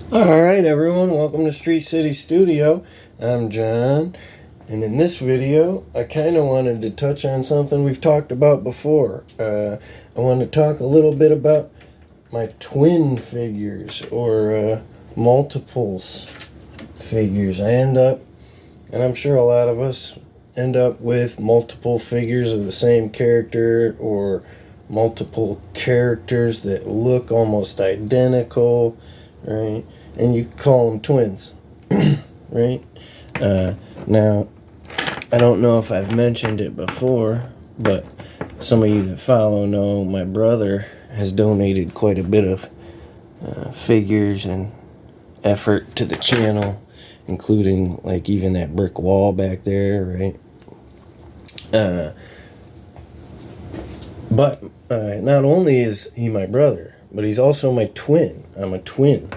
Alright everyone, welcome to Street City Studio. I'm John, and in this video I kind of wanted to touch on something we've talked about before. I want to talk a little bit about my twin figures, or multiples figures. I end up, and I'm sure a lot of us end up with multiple figures of the same character, or multiple characters that look almost identical, right? And you call them twins, right? Now, I don't know if I've mentioned it before, but some of you that follow know my brother has donated quite a bit of figures and effort to the channel, including like even that brick wall back there, right? But not only is he my brother, but he's also my twin. I'm a twin.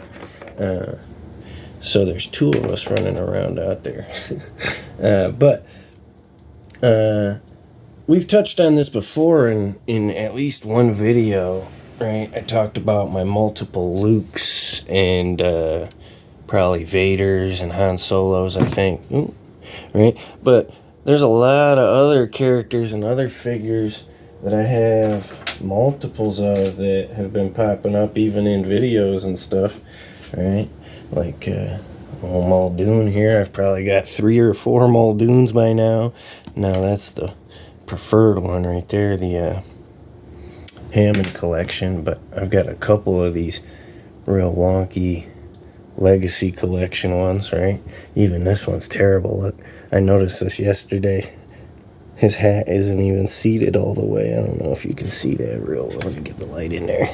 So there's two of us running around out there. But we've touched on this before in at least one video, right? I talked about my multiple Lukes and probably Vaders and Han Solos, I think. Right? But there's a lot of other characters and other figures that I have multiples of that have been popping up even in videos and stuff, right? Like old Muldoon here. I've probably got 3 or 4 Muldoons by now. Now that's the preferred one right there, the Hammond collection. But I've got a couple of these real wonky Legacy collection ones, right? Even this one's terrible. Look, I noticed this yesterday. His hat isn't even seated all the way. I don't know if you can see that real well. Let me get the light in there.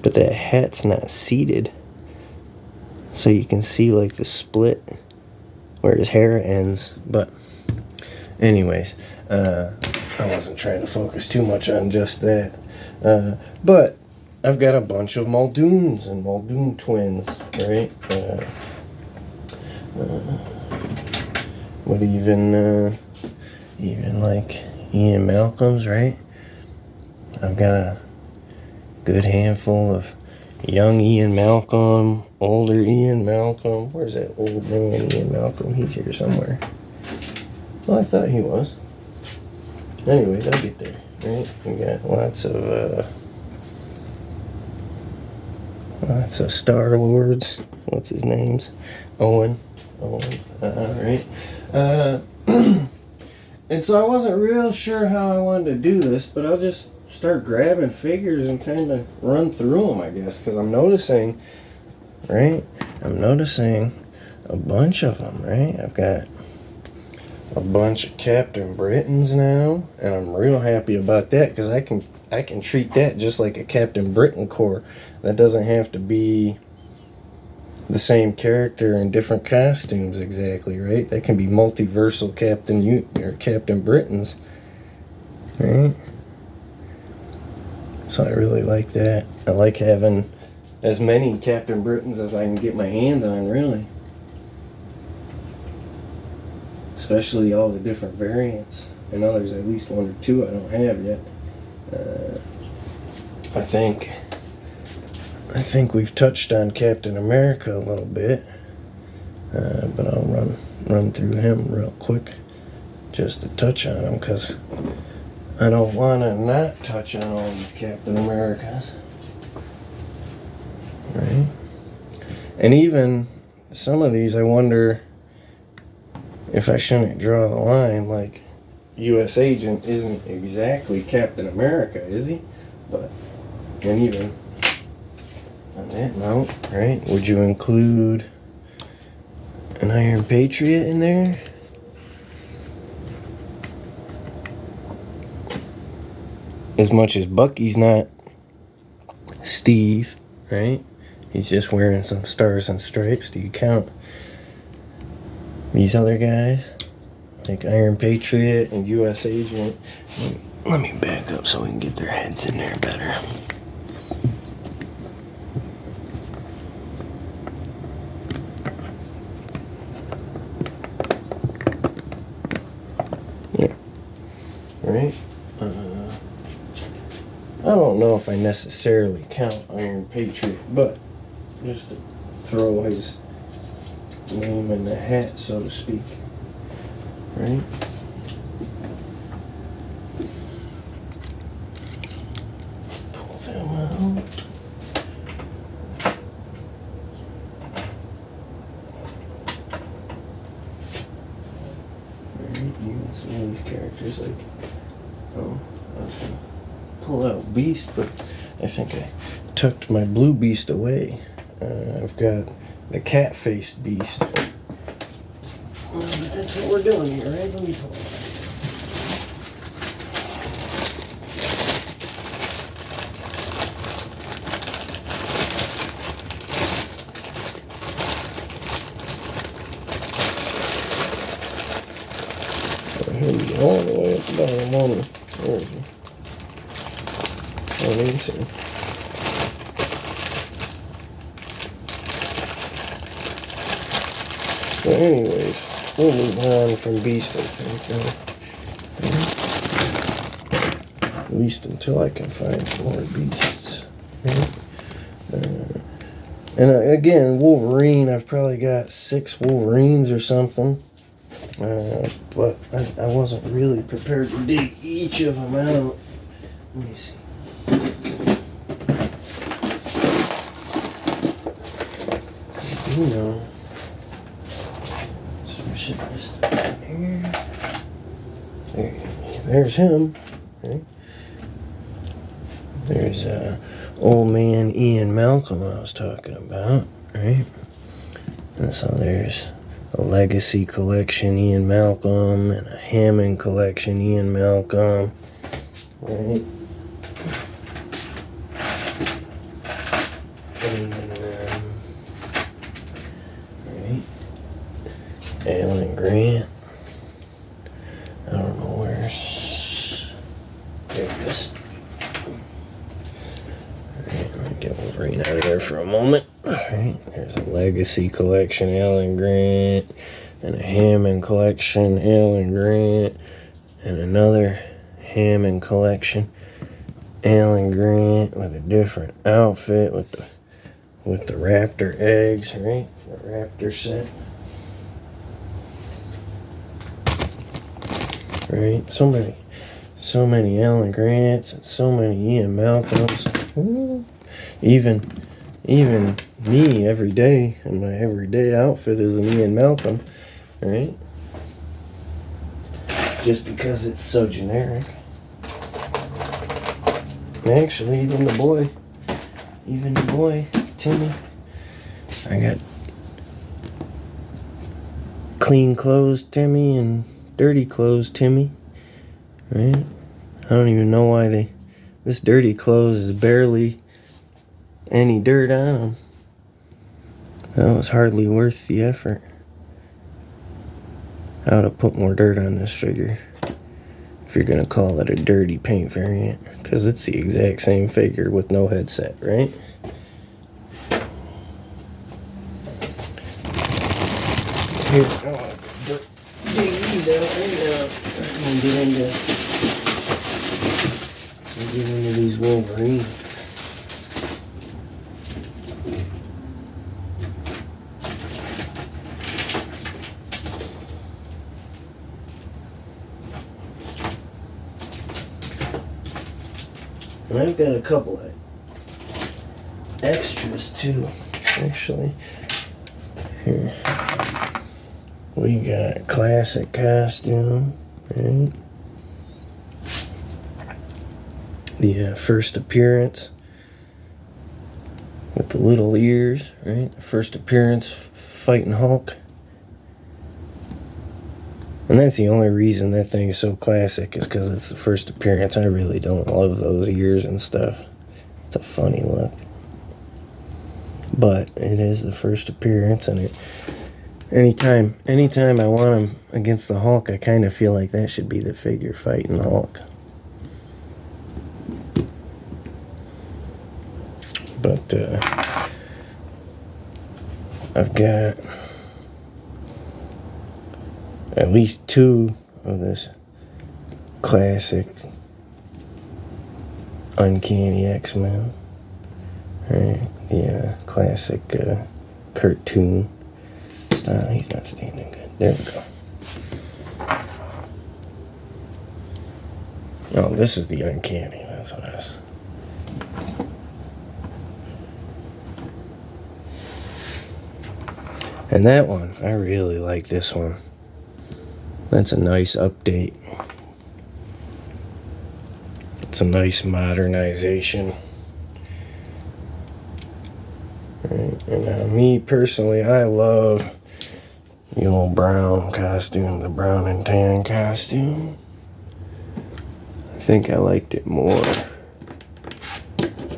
But that hat's not seated. So you can see like the split where his hair ends. But anyways, I wasn't trying to focus too much on just that. But I've got a bunch of Muldoons and Muldoon twins, right? But even like Ian Malcolm's, right? I've got a good handful of young Ian Malcolm, older Ian Malcolm. Where's that old man Ian Malcolm? He's here somewhere. Well, I thought he was. Anyways, I'll get there, right? We got lots of Star Lords. What's his name's? Owen, right? And so I wasn't real sure how I wanted to do this, but I'll just start grabbing figures and kind of run through them, I guess, because I'm noticing, right? I'm noticing a bunch of them, right? I've got a bunch of Captain Britons now, and I'm real happy about that because I can treat that just like a Captain Britain Corps. That doesn't have to be the same character in different costumes exactly, right? That can be multiversal Captain Britons, right? So I really like that. I like having as many Captain Britons as I can get my hands on, really. Especially all the different variants. I know there's at least 1 or 2 I don't have yet. I think we've touched on Captain America a little bit, but I'll run through him real quick just to touch on him because I don't want to not touch on all these Captain Americas, right? And even some of these, I wonder if I shouldn't draw the line. Like, U.S. Agent isn't exactly Captain America, is he? But, and even on that note, right, would you include an Iron Patriot in there? As much as Bucky's not Steve, right? He's just wearing some stars and stripes. Do you count these other guys? Like Iron Patriot and U.S. Agent. Let me back up so we can get their heads in there better. Yeah. Right? I don't know if I necessarily count Iron Patriot, but just to throw his name in the hat, so to speak. Right? Pull them out. Even some of these characters, like, oh, I was gonna pull out Beast, but I think I tucked my blue Beast away. I've got the cat-faced Beast. But that's what we're doing here, right? Let me pull it out. He'll be all the way at the bottom, won't he? Where is he? Oh, let me see. So anyways, we'll move on from Beast, I think. At least until I can find some more Beasts. And again, Wolverine, I've probably got 6 Wolverines or something. But I wasn't really prepared to dig each of them out. Let me see. You know. So we should put stuff in here. There's him. Okay. There's old man Ian Malcolm I was talking about, right? And so there's a Legacy collection, Ian Malcolm, and a Hammond collection, Ian Malcolm. Right? And then, right? Alan Grant. I don't know where's. There it is. Alright, let me get Wolverine out of there for a moment. Alright, there's a Legacy collection, Alan Grant, and a Hammond collection, Alan Grant, and another Hammond collection, Alan Grant, with a different outfit with the raptor eggs, right? The raptor set. Right? So many Alan Grants and so many Ian Malcolms. Ooh. Even me every day, and my everyday outfit is an Ian Malcolm, right? Just because it's so generic. And actually, even the boy, Timmy, I got clean clothes Timmy and dirty clothes Timmy, right? I don't even know why this dirty clothes is barely any dirt on them. That was hardly worth the effort. I ought to put more dirt on this figure, if you're gonna call it a dirty paint variant, because it's the exact same figure with no headset, right? Here, I want to dig these out right now. I'm gonna get into these Wolverines. And I've got a couple of extras too, actually. Here. We got classic costume, right? The first appearance with the little ears, right? First appearance fighting Hulk. And that's the only reason that thing's so classic, is because it's the first appearance. I really don't love those ears and stuff. It's a funny look. But it is the first appearance, and anytime I want him against the Hulk, I kind of feel like that should be the figure fighting the Hulk. But I've got at least 2 of this classic Uncanny X-Men. Right? The classic cartoon style. He's not standing good. There we go. Oh, this is the uncanny. That's what it is. And that one, I really like this one. That's a nice update. It's a nice modernization. Right. And me personally, I love the old brown costume, the brown and tan costume. I think I liked it more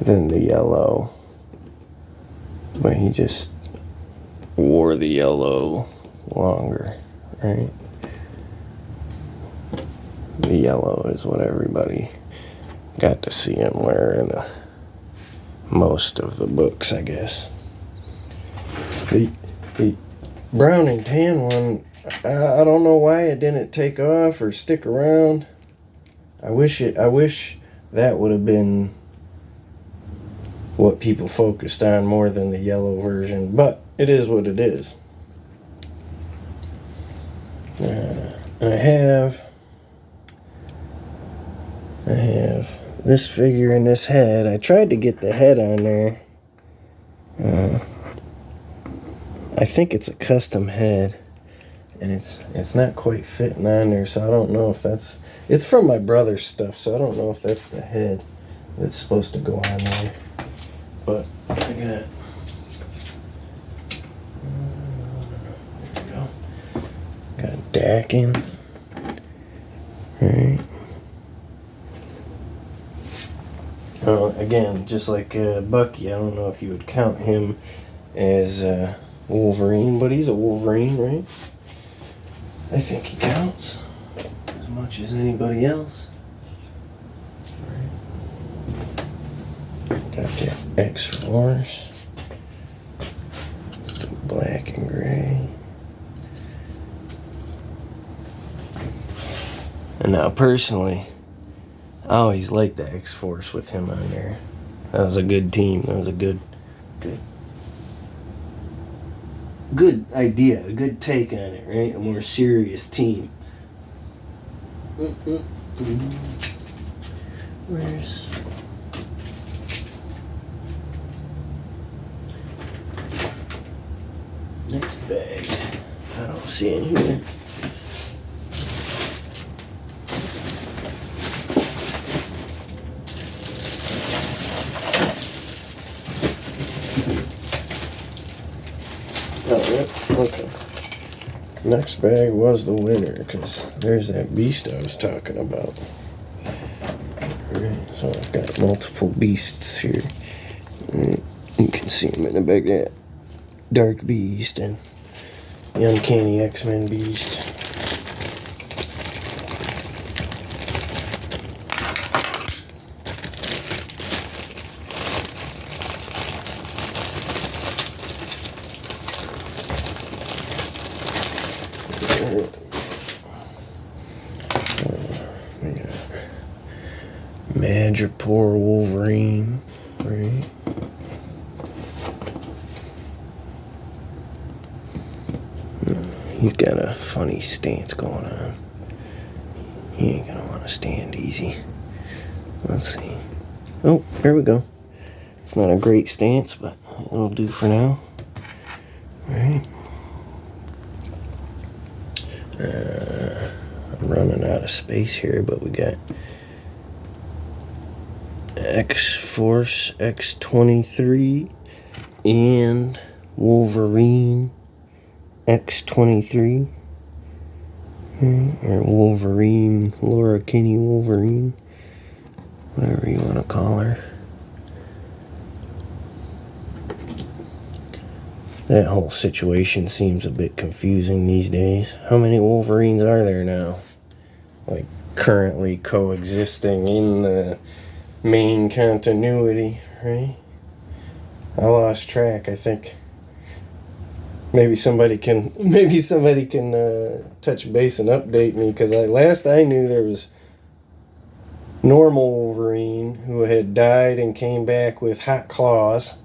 than the yellow. But he just wore the yellow longer, right? The yellow is what everybody got to see him wear in most of the books, I guess. The brown and tan one, I don't know why it didn't take off or stick around. I wish that would have been what people focused on more than the yellow version, but it is what it is. I have this figure and this head. I tried to get the head on there. I think it's a custom head, and it's not quite fitting on there, so I don't know if that's... It's from my brother's stuff, so I don't know if that's the head that's supposed to go on there. But I got... There we go. Got Dakin. Right. Again, just like Bucky, I don't know if you would count him as Wolverine, but he's a Wolverine, right? I think he counts as much as anybody else. Right. Got the X-Force, black and gray. And now, personally, I always liked the X-Force with him on there. That was a good team. That was a good idea, a good take on it, right? A more serious team. Where's... next bag? I don't see it here. Okay. Next bag was the winner, because there's that beast I was talking about. Alright, so I've got multiple beasts here. You can see them in the bag. That Dark Beast and the Uncanny X-Men Beast. Madripoor Wolverine, right? He's got a funny stance going on. He ain't gonna want to stand easy. Let's see. Oh, there we go. It's not a great stance, but it'll do for now. Right. I'm running out of space here, but we got X-Force X-23 and Wolverine X-23, or Wolverine, Laura Kinney Wolverine, whatever you want to call her. That whole situation seems a bit confusing these days. How many Wolverines are there now? Like, currently coexisting in the main continuity, right? I lost track. I think maybe somebody can touch base and update me, because last I knew there was normal Wolverine who had died and came back with hot claws,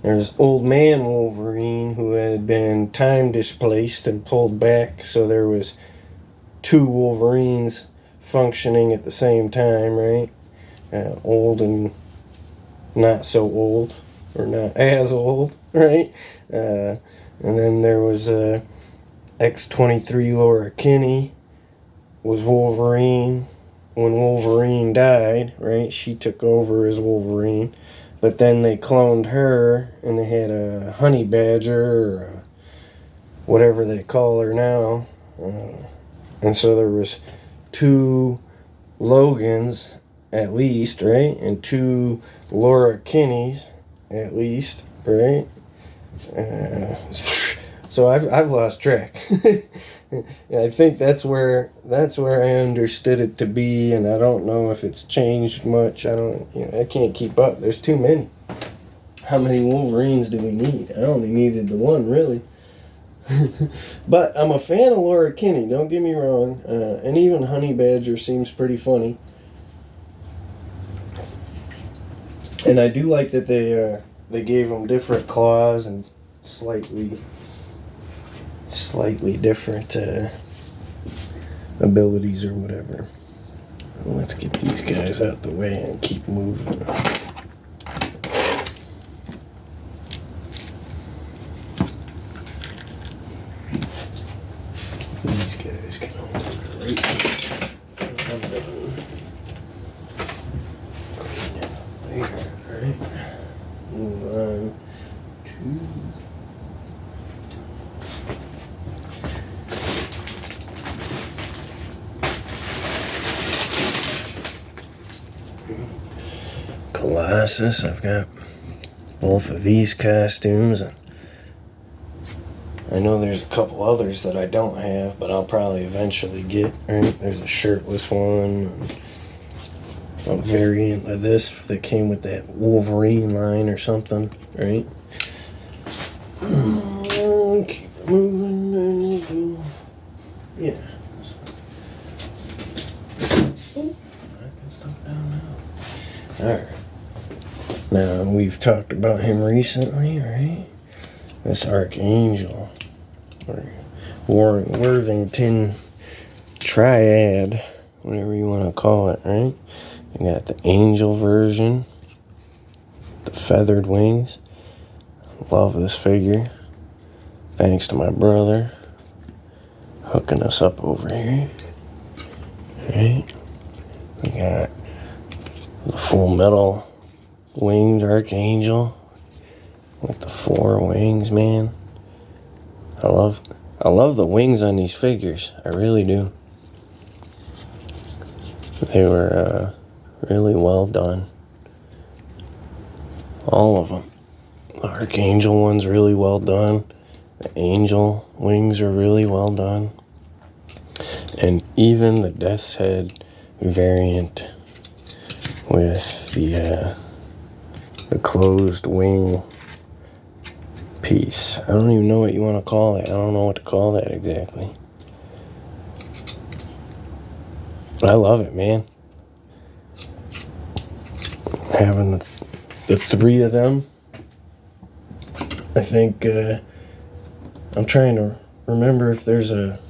There's Old Man Wolverine, who had been time displaced and pulled back, so there was two Wolverines functioning at the same time, right? Old and not so old, or not as old, right? And then there was X-23 Laura Kinney was Wolverine when Wolverine died, right? She took over as Wolverine. But then they cloned her, and they had a honey badger, or whatever they call her now. And so there was two Logans, at least, right? And two Laura Kinneys, at least, right? So I've lost track. I think that's where I understood it to be, and I don't know if it's changed much. I can't keep up. There's too many. How many Wolverines do we need? I only needed the one, really. But I'm a fan of Laura Kinney, don't get me wrong. And even Honey Badger seems pretty funny. And I do like that they gave them different claws and slightly different abilities or whatever. Let's get these guys out the way and keep moving. These guys can all be right. I'm done. Clean it up there, right? Move on to Colossus. I've got both of these costumes. I know there's a couple others that I don't have, but I'll probably eventually get. Right? There's a shirtless one, a variant of this that came with that Wolverine line or something, right? Keep moving. Yeah. Alright. Now, we've talked about him recently, right? This Archangel, or Worthington Triad, whatever you want to call it, right? You got the angel version, the feathered wings. Love this figure. Thanks to my brother hooking us up over here. Right? We got the full metal winged Archangel with the 4 wings, man. I love the wings on these figures. I really do. They were really well done. All of them. The Archangel one's really well done. The Angel wings are really well done. And even the Death's Head variant with the closed wing piece. I don't even know what you want to call it. I don't know what to call that exactly. But I love it, man. Having the 3 of them. I think I'm trying to remember if there's a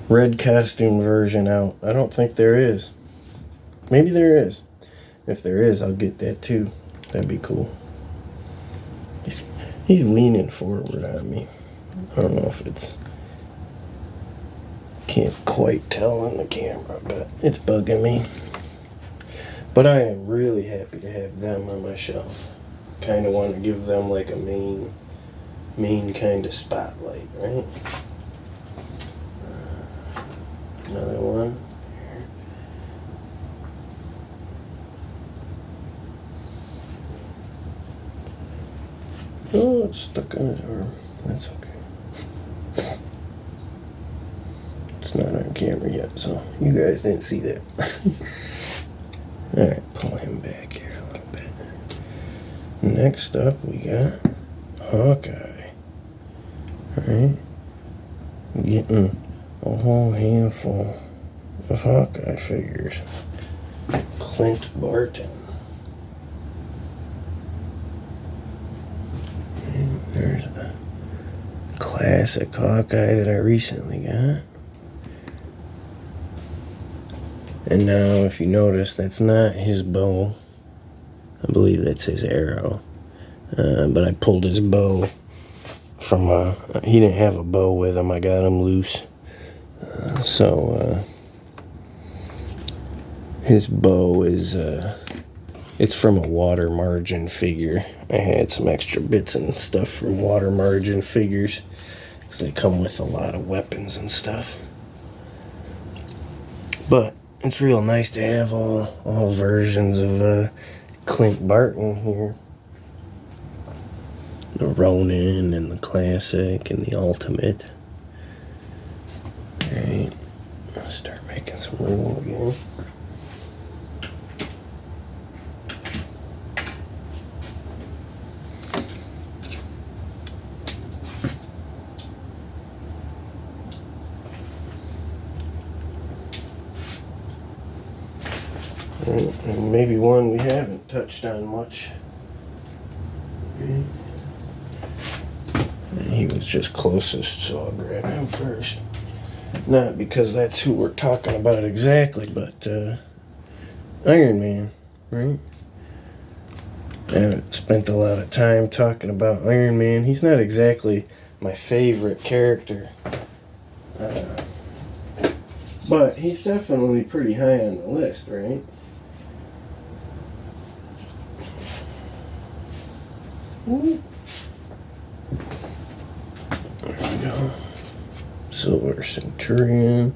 red costume version out. I don't think there is. Maybe there is. If there is, I'll get that too. That'd be cool. He's leaning forward on me. I don't know if it's... Can't quite tell on the camera, but it's bugging me. But I am really happy to have them on my shelf. Kind of want to give them like a main kind of spotlight, right? Another one. Oh, it's stuck on his arm. That's okay. It's not on camera yet, so you guys didn't see that. Alright, pull him back here a little bit. Next up, we got Hawkeye. Alright. Getting a whole handful of Hawkeye figures. Clint Barton. There's a classic Hawkeye that I recently got. And now, if you notice, that's not his bow. I believe that's his arrow. But I pulled his bow from he didn't have a bow with him. I got him loose. So his bow is, it's from a water margin figure. I had some extra bits and stuff from water margin figures, because they come with a lot of weapons and stuff. But it's real nice to have all versions of Clint Barton here. The Ronin and the Classic and the Ultimate. Alright, let's start making some room again. And maybe one we haven't touched on much. And he was just closest, so I'll grab him first. Not because that's who we're talking about exactly, but Iron Man, right? I haven't spent a lot of time talking about Iron Man. He's not exactly my favorite character. But he's definitely pretty high on the list, right? There we go. Silver Centurion.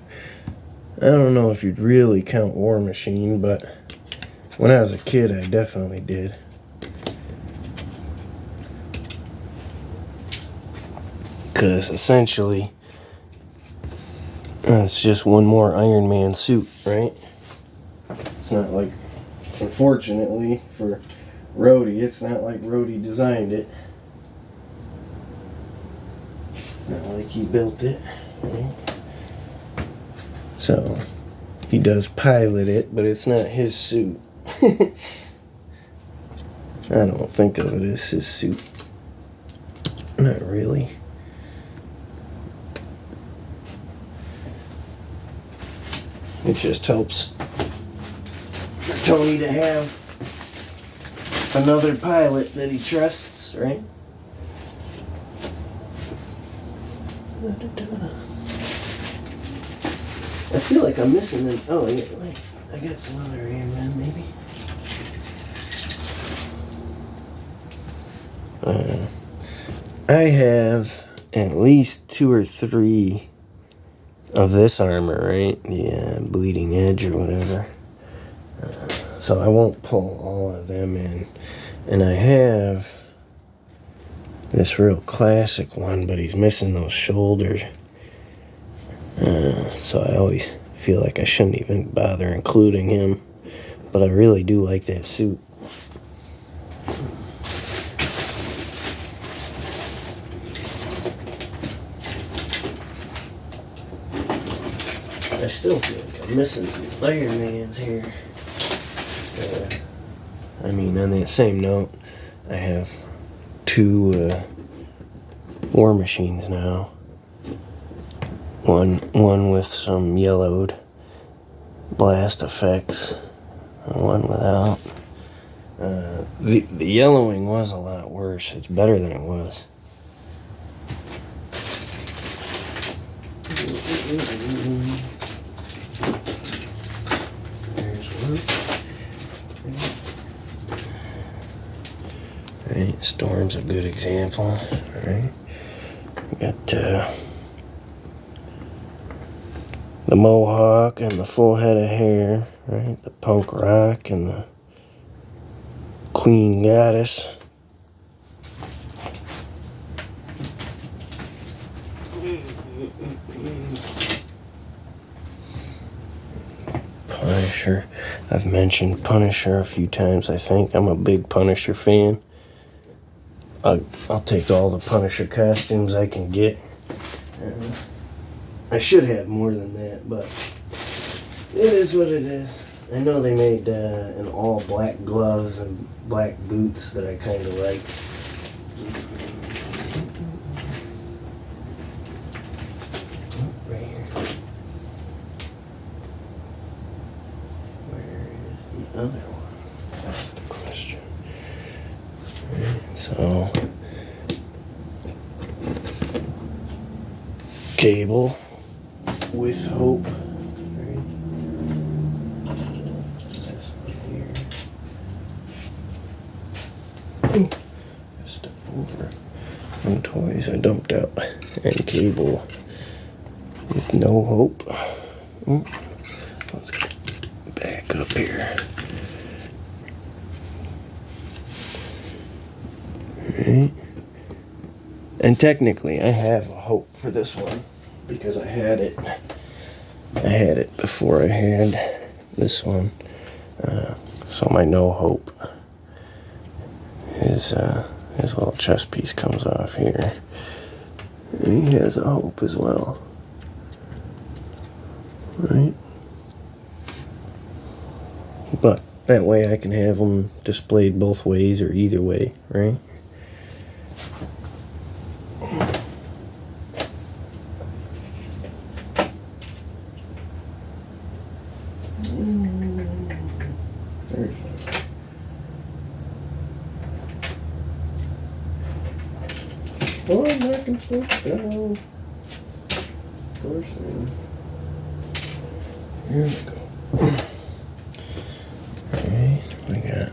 I don't know if you'd really count War Machine, but when I was a kid, I definitely did. Because essentially, it's just one more Iron Man suit, right? It's not like, unfortunately for Rhodey, it's not like Rhodey designed it. It's not like he built it, right? So, he does pilot it, but it's not his suit. I don't think of it as his suit. Not really. It just helps for Tony to have another pilot that he trusts, right? I feel like I'm missing an... Oh, yeah, wait. I got some other Iron Man, maybe. I have at least 2 or 3 of this armor, right? The bleeding edge or whatever. So I won't pull all of them in. And I have this real classic one, but he's missing those shoulders. So I always feel like I shouldn't even bother including him. But I really do like that suit. I still feel like I'm missing some Iron Mans here. I mean, on that same note, I have 2 War Machines now. One with some yellowed blast effects, and one without. The yellowing was a lot worse. It's better than it was. There's one. Right, Storm's a good example. Right, we got the mohawk and the full head of hair, right? The punk rock and the queen goddess. Punisher. I've mentioned Punisher a few times, I think. I'm a big Punisher fan. I'll take all the Punisher costumes I can get. I should have more than that, but it is what it is. I know they made an all black gloves and black boots that I kind of like. other one? That's the question. Right, so, cable with hope. Right. This one here. Step over some toys I dumped out, and cable with no hope. Let's get back up here. Right. And technically I have a hope for this one because I had it before I had this one. So my no hope, his little chest piece comes off here, and he has a hope as well, right? But that way I can have them displayed both ways or either way, right? There's oh, I'm knocking stuff down. Of course I am. Here we go. Okay, we got.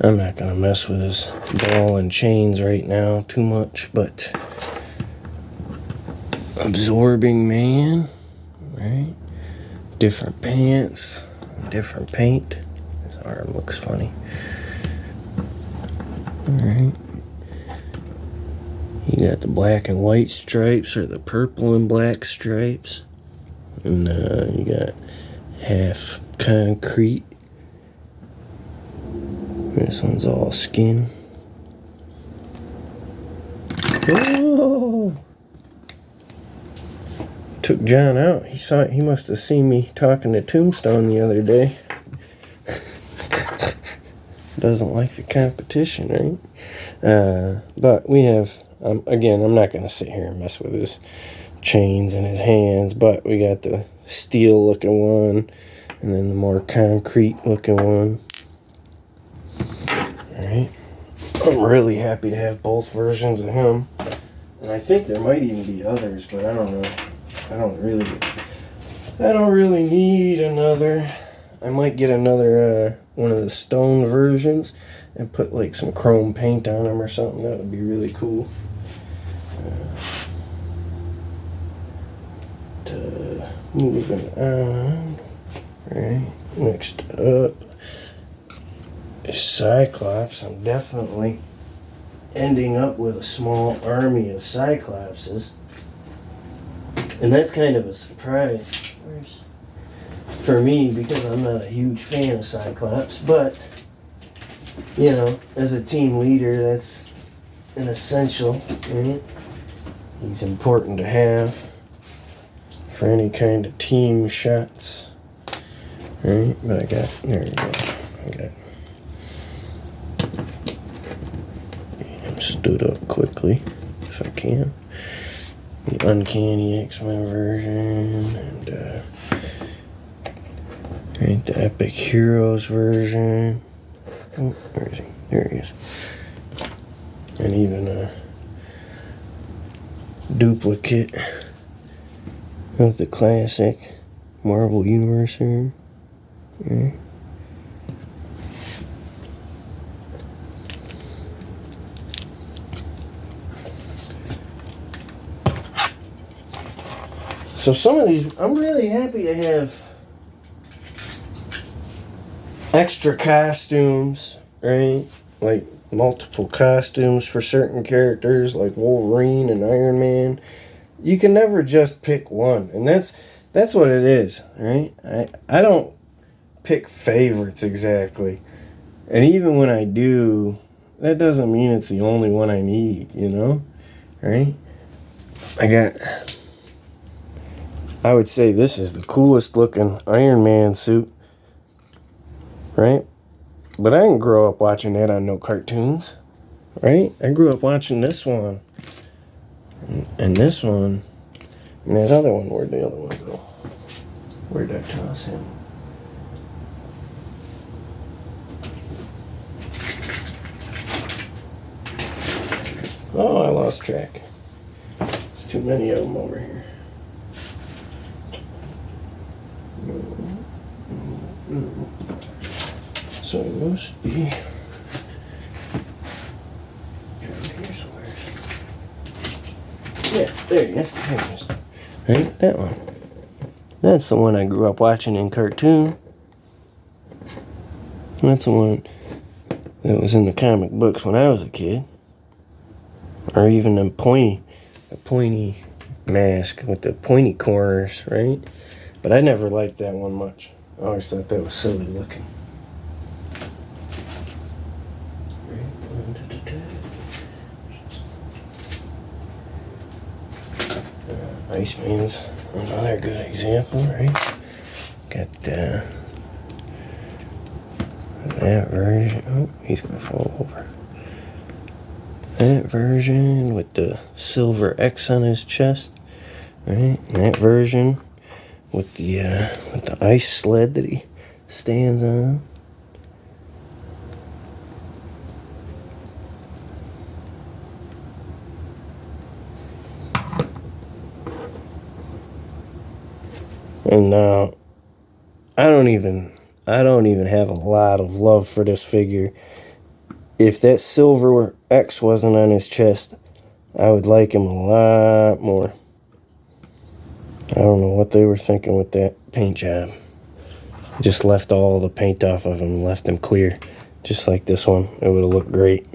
I'm not gonna mess with this ball and chains right now too much, but absorbing man, right? Different pants, different paint. His arm looks funny. Alright. You got the black and white stripes or the purple and black stripes. And you got half concrete. This one's all skin. Oh! Took John out. He must have seen me talking to Tombstone the other day. Doesn't like the competition, right? But we have, again, I'm not going to sit here and mess with his chains and his hands, but we got the steel looking one and then the more concrete looking one. Alright. I'm really happy to have both versions of him. And I think there might even be others, but I don't know. I don't really need another. I might get another one of the stone versions and put like some chrome paint on them or something. That would be really cool. Moving on. Right. Next up is Cyclops. I'm definitely ending up with a small army of Cyclopses. And that's kind of a surprise for me because I'm not a huge fan of Cyclops. But, you know, as a team leader, that's an essential, right? He's important to have for any kind of team shots. Right? But there we go. I got him stood up quickly, if I can. The Uncanny X-Men version, and right, the Epic Heroes version. Oh, where is he? There he is. And even a duplicate of the classic Marvel Universe here. Yeah. So some of these, I'm really happy to have extra costumes, right? Like multiple costumes for certain characters like Wolverine and Iron Man. You can never just pick one, and that's what it is, right? I don't pick favorites exactly. And even when I do, that doesn't mean it's the only one I need, you know? Right? I would say this is the coolest looking Iron Man suit, right? But I didn't grow up watching that on no cartoons, right? I grew up watching this one, and this one, and that other one. Where'd the other one go? Where'd I toss him? Oh, I lost track. There's too many of them over here. So it must be down here somewhere. Yeah, there it is. There it is. Right, that one. That's the one I grew up watching in cartoon. That's the one that was in the comic books when I was a kid. Or even the pointy mask with the pointy corners, right? But I never liked that one much. I always thought that was silly looking. Iceman's another good example, right? Got that version. Oh, he's gonna fall over. That version with the silver X on his chest, right? And that version with the ice sled that he stands on. And now, I don't even have a lot of love for this figure. If that silver X wasn't on his chest, I would like him a lot more. I don't know what they were thinking with that paint job. Just left all the paint off of him, left him clear. Just like this one, it would have looked great.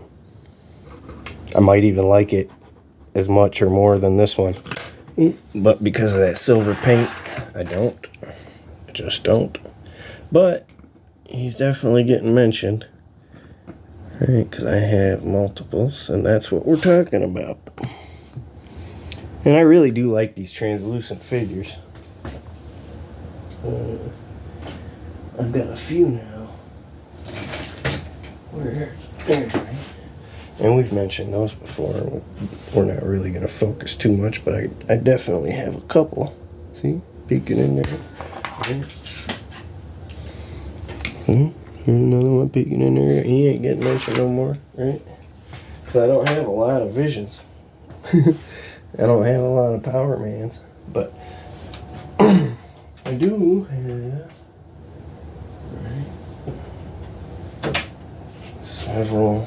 I might even like it as much or more than this one. But because of that silver paint, I don't. I just don't. But he's definitely getting mentioned. Right, because I have multiples, and that's what we're talking about. And I really do like these translucent figures. I've got a few now. Where? There, right? And we've mentioned those before. We're not really going to focus too much, but I definitely have a couple. See? Peeking in there. Right. Another one peeking in there. He ain't getting mentioned no more, right? Because I don't have a lot of visions. I don't have a lot of Power Mans. But I do have several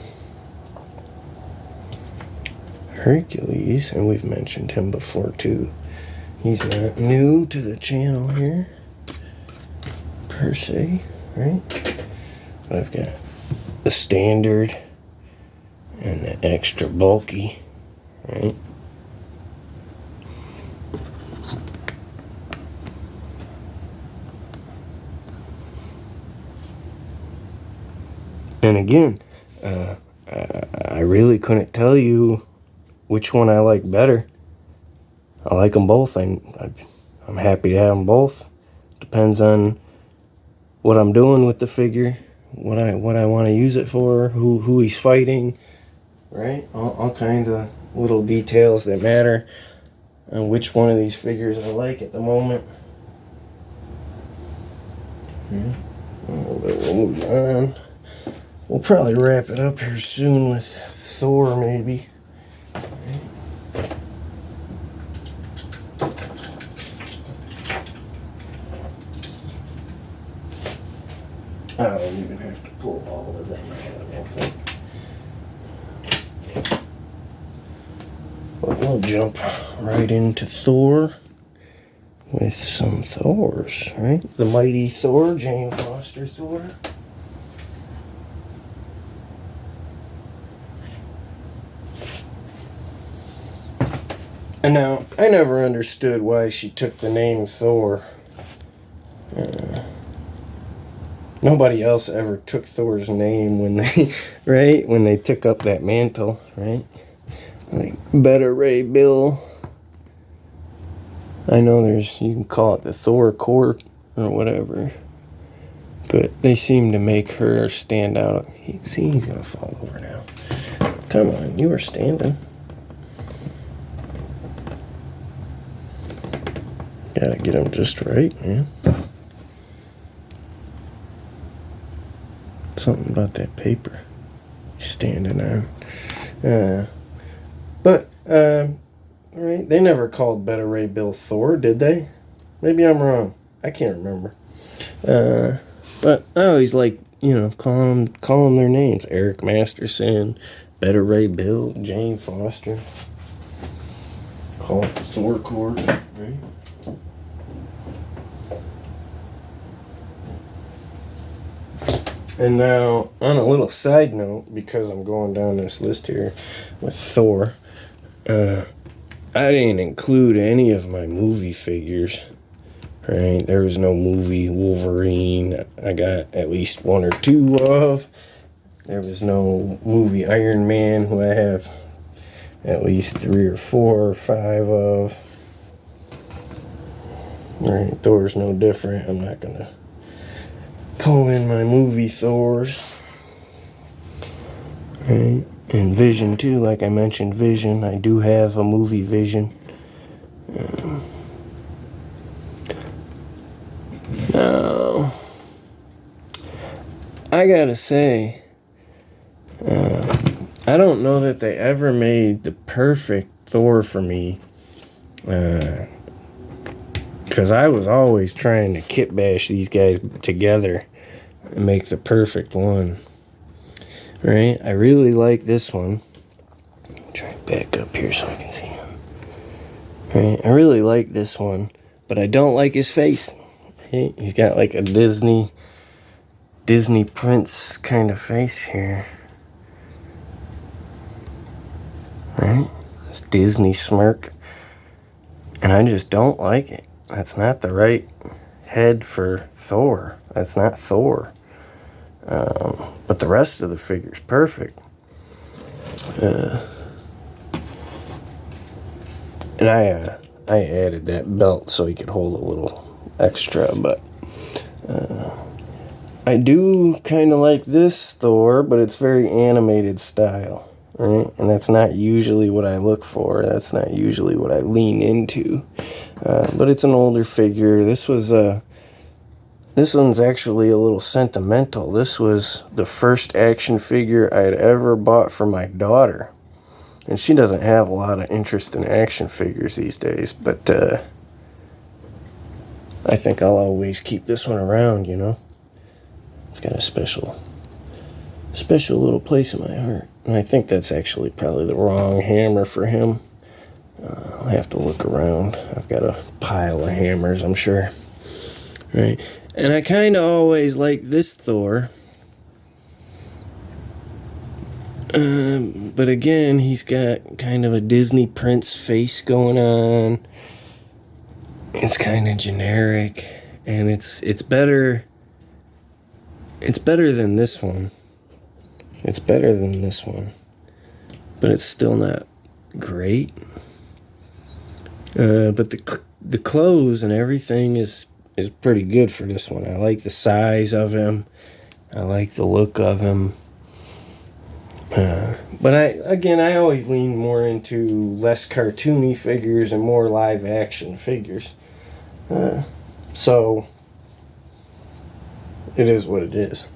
Hercules, and we've mentioned him before too. He's not new to the channel here, per se, right? But I've got the standard and the extra bulky, right? And again, I really couldn't tell you which one I like better. I like them both, and I'm happy to have them both. Depends on what I'm doing with the figure, what I want to use it for, who he's fighting, right? All kinds of little details that matter on which one of these figures I like at the moment. But we'll move on. We'll probably wrap it up here soon with Thor, maybe. I don't even have to pull all of them out, I don't think. But we'll jump right into Thor with some Thors, right? The mighty Thor, Jane Foster Thor. And now, I never understood why she took the name Thor. Nobody else ever took Thor's name when they, right? When they took up that mantle, right? Like, Better Ray Bill. I know you can call it the Thor Court or whatever. But they seem to make her stand out. See, he's going to fall over now. Come on, you were standing. Gotta get him just right, man. Something about that paper he's standing on. But, right, they never called Beta Ray Bill Thor, did they? Maybe I'm wrong. I can't remember. But I always like, calling them their names. Eric Masterson, Beta Ray Bill, Jane Foster. Call it Thor Cord, right? And now, on a little side note, because I'm going down this list here with Thor, I didn't include any of my movie figures, right? There was no movie Wolverine I got at least 1 or 2 of. There was no movie Iron Man, who I have at least 3 or 4 or 5 of. Right, Thor's no different. I'm not going to pull in my movie Thors. Right. And Vision too, like I mentioned, Vision. I do have a movie Vision. Now, I gotta say, I don't know that they ever made the perfect Thor for me. Because I was always trying to kit bash these guys together and make the perfect one. Right? I really like this one. Try to back up here so I can see him. Right? I really like this one, but I don't like his face. Right? He's got like a Disney prince kind of face here. Right? This Disney smirk. And I just don't like it. That's not the right head for Thor. That's not Thor. But the rest of the figure's perfect. And I added that belt so he could hold a little extra, but I do kind of like this Thor, but it's very animated style, right? And that's not usually what I look for. That's not usually what I lean into. But it's an older figure. This one's actually a little sentimental. This was the first action figure I'd ever bought for my daughter. And she doesn't have a lot of interest in action figures these days, but I think I'll always keep this one around, It's got a special little place in my heart. And I think that's actually probably the wrong hammer for him. I'll have to look around. I've got a pile of hammers, I'm sure. Right? And I kind of always like this Thor. But again, he's got kind of a Disney prince face going on. It's kind of generic. And it's better. It's better than this one. It's better than this one. But it's still not great. But the clothes and everything is pretty good for this one. I like the size of him. I like the look of him. But I always lean more into less cartoony figures and more live action figures. So it is what it is.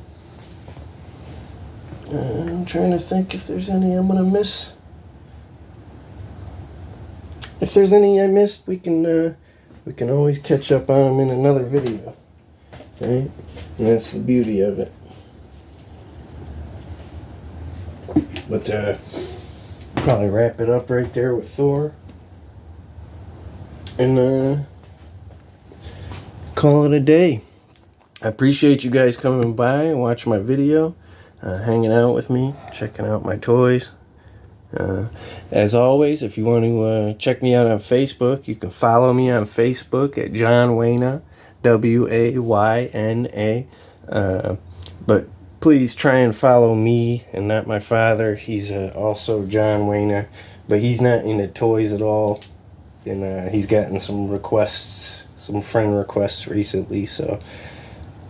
I'm trying to think if there's any I'm gonna miss. If there's any I missed, we can always catch up on them in another video, right? And that's the beauty of it. But probably wrap it up right there with Thor, and call it a day. I appreciate you guys coming by and watching my video, hanging out with me, checking out my toys. As always, if you want to check me out on Facebook, you can follow me on Facebook at John Wayna, Wayna. But please try and follow me and not my father. He's also John Wayna, but he's not into toys at all. And he's gotten some requests, some friend requests recently, so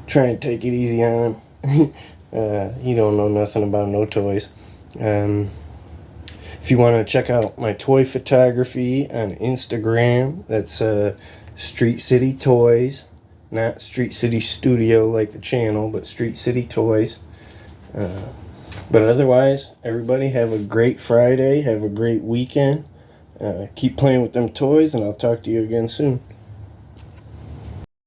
try and take it easy on him. He don't know nothing about no toys. If you want to check out my toy photography on Instagram, that's Street City Toys. Not Street City Studio like the channel, but Street City Toys. But otherwise, everybody have a great Friday. Have a great weekend. Keep playing with them toys, and I'll talk to you again soon.